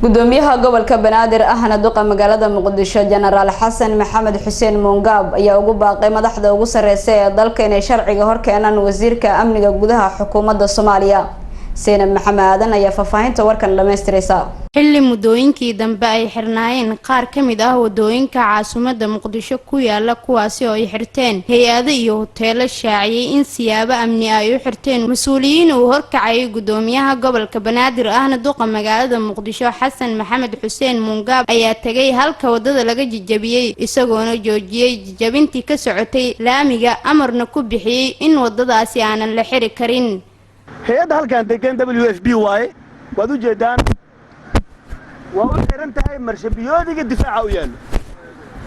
gudoomiyaha gobolka Banaadir ahna duqa magaalada Muqdisho General Xasan Maxamed Xuseen Mungab ayaa ugu baaqay madaxda ugu sareysay ee dalka inay sharciga hor keenaan wasiirka amniga gudaha xukuumadda Soomaaliya Seenab Maxamed ayaa faafahinta warkan dhameystiraysa xilli mudooyinkii dambe ay xirnaayeen qaar kamid ah wadooyinka caasimadda Muqdisho ku yaala kuwaasi oo ay xirteen hay'ado iyo hoteelo shaaciyay in siyaabo amni ay u xirteen mas'uuliyiin uu horkacay gudoomiyaha gobolka Banaadir ahna duqa magaalada Muqdisho Xasan Maxamed Xuseen Mungab ayaa tagay halka wadada laga jajabiyay isagoona joojiyay jajabintii ka socotay laamiga amarna ku bixiyay in wadadaasi aanan la xiri karin hay'adda halkan degan WFB waaye waad u jeedaan waa u xiran tahay marshabiyoodiga difaaca u yaalo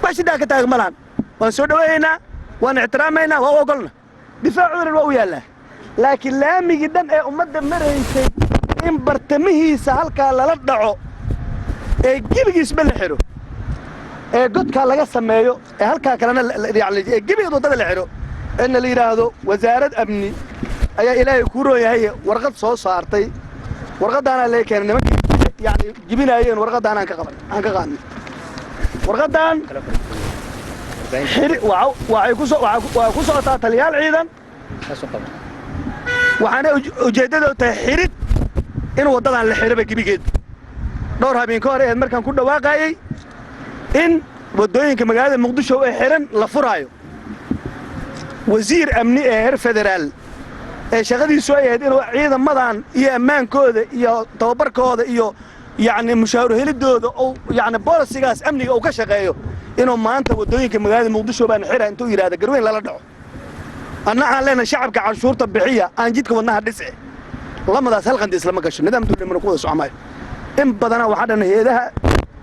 bashi daa ka taag malan waan soo dhaweeynaa waan ixtiraameynaa waa ogolna difaacuuna waa u yaalaa laakiin laamigi dhan ee ummadda maraysay in bartamihiisa halkaa lala dhaco ee gibigiisba la xiro ee godka laga sameeyo ee halkaa kalena ee gibiga wadada la xiro in la yiraahdo wasaarad amni ayaa ilaahay ku rooyahay warqad soo saartay warqadaana la keenay nimanka يعني جبنايين ورقدان aan ka qaadnay warqadan xiri waxay ku socotaa taliyaal ciidan waxaana ujeedadu tahay xirid in wadadan la xiraba gibigeed dhowr habeen ka hor ee markaan ku dhawaaqayay in wadooyinka magaalada Muqdisho ay xiran la furaayo wasiir amni ee heer federaal ee shaqadiisu ay ahayd inuu ciidamadan iyo ammaankooda iyo tababarkooda iyo يعني مشاور هلدوده او يعني بوليسيغاس امنيga oo ka shaqeeyo inuu maanta wadooyinka magaalada Muqdisho baan xiraa intuu yiraahdo garweyn lala dhaco anna aan leena shacabka canshuurta bixiya aan jidka wadnaha dhisay lamadaas halqan isla ma gasho nidaam dawladnimo ku wada socmay in badana waxa dhan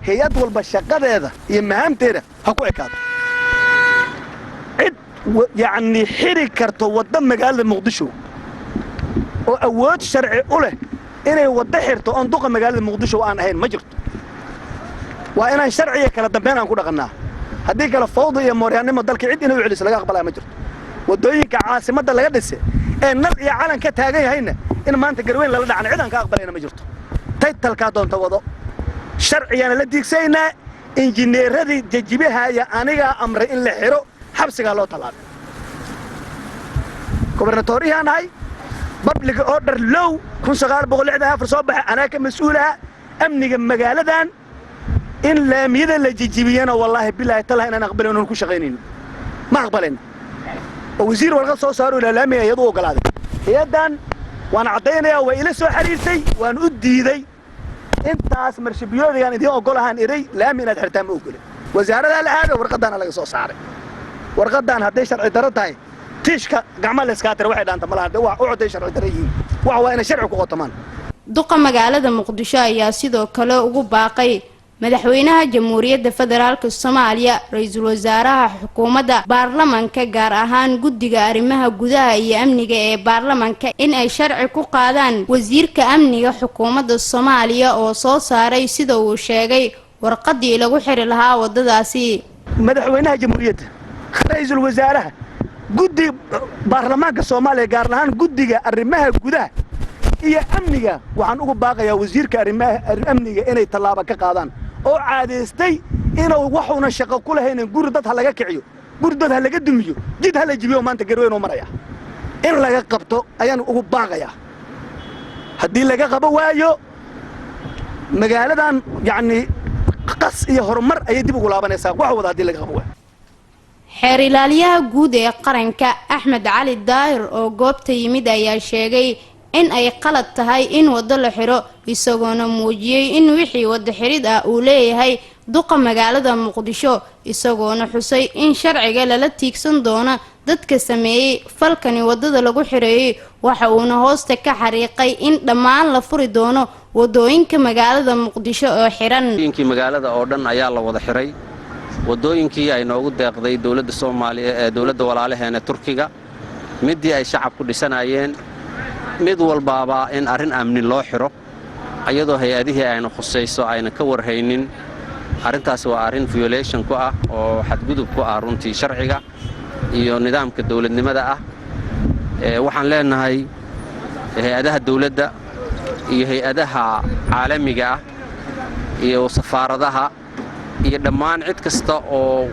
hay'ad walba shaqadeeda iyo mahaamteeda ha ku ekaado cid يعني xiri karto wada magaalada Muqdisho oo awood sharci u leh inay wada xirto aan duqa magaalada Muqdisho aan ahayn ma jirto waa inaan sharciga kala dambeyn aan ku dhaqanaa hadii kala fawdo iyo mooryaanimo dalka cid inuu celiso laga aqbalaa ma jirto wadooyinka caasimadda laga dhisay ee nal iyo calan ka taagan yahayna in maanta garweyn lala dhacan cid aan ka aqbalayna ma jirto taytalka doonta wado sharciyana la diigsaynaa injineeradii jajibahaya aniga amray in la xiro xabsiga loo talaabay gobernatoriyahan hay public order low 1964 soo baxay ana ka mas'uulaha amniga magaaladan in laamiyada la jijibiyana wallahi billahi talaha inaan aqbalano ku shaqeynayno ma aqbalin oo wasiir warqad soo saaro laamiga iyadoo ogolaaday hay'adan waan cadeynaya waa ila soo xiriirtay waan u diiday intaas marshabiyoodigan idin ogolahan iray laami inaad xirtaan ma ogolay wasaaradda la aado warqadana laga soo saaray warqadan haday sharci daro tahay tishka gacmaha la iska tir waxay dhaanta malaha wax u coday sharci dareeyay wax waa in sharci ku qotamaan duqa magaalada Muqdisho ayaa sidoo kale ugu baaqay madaxweynaha jamhuuriyadda federaalka Soomaaliya ra'iisul wasaaraha xukuumadda baarlamaanka gaar ahaan guddiga arrimaha gudaha iyo amniga ee baarlamaanka in ay sharci ku qaadaan wasiirka amniga xukuumadda Soomaaliya oo soo saaray sida uu sheegay warqadii lagu xiri lahaa wadadaasi madaxweynaha jamhuuriyadda ra'iisul wasaaraha guddi baarlamaanka Soomaaliya gaar ahaan guddiga arrimaha gudaha iyo amniga waxaan ugu baaqayaa wasiirka arrimaha amniga inay talaabo ka qaadaan oo caadeystay inuu waxuna shaqo ku lahayn guri dad laga kiciyo guri dad laga dumiyo jid hala jibiyo maanta garweyn oo maraya in laga qabto ayaan ugu baaqayaa hadii laga qabo waayo magaaladan yani qas iyo horumar ay dib ugu laabanaysaa wax wada hadii laga qabo waayo xeer ilaaliyaha guud ee qaranka Axmed Cali Daahir oo goobta yimid ayaa sheegay in ay qalad tahay in wada la xiro isagoona muujiyay in wixii wada xirid ah uu leeyahay duqa magaalada Muqdisho isagoona xusay in sharciga lala tiigsan doono dadka sameeyay falkani wadada lagu xireeyay waxa uuna hoosta ka xariiqay in dhammaan la furi doono wadooyinka magaalada Muqdisho oo xiran wadooyinkii magaalada oo dhan ayaa la wada xiray wadooyinkii ay noogu deeqday dawladda Soomaaliya ee dawladda walaalaheena Turkiga midii ay shacabku dhisanayeen mid walbaaba in arin amni loo xiro ayadoo hay'adihii ayna khusayso ayna ka warhaynin arintaas waa arin violation ku ah oo xadgudub ku ah runtii sharciga iyo nidaamka dawladnimada ah waxaan leenahay hay'adaha dawladda iyo hay'adaha caalamiga ah iyo safaaradaha iyo dhammaan cid kasta oo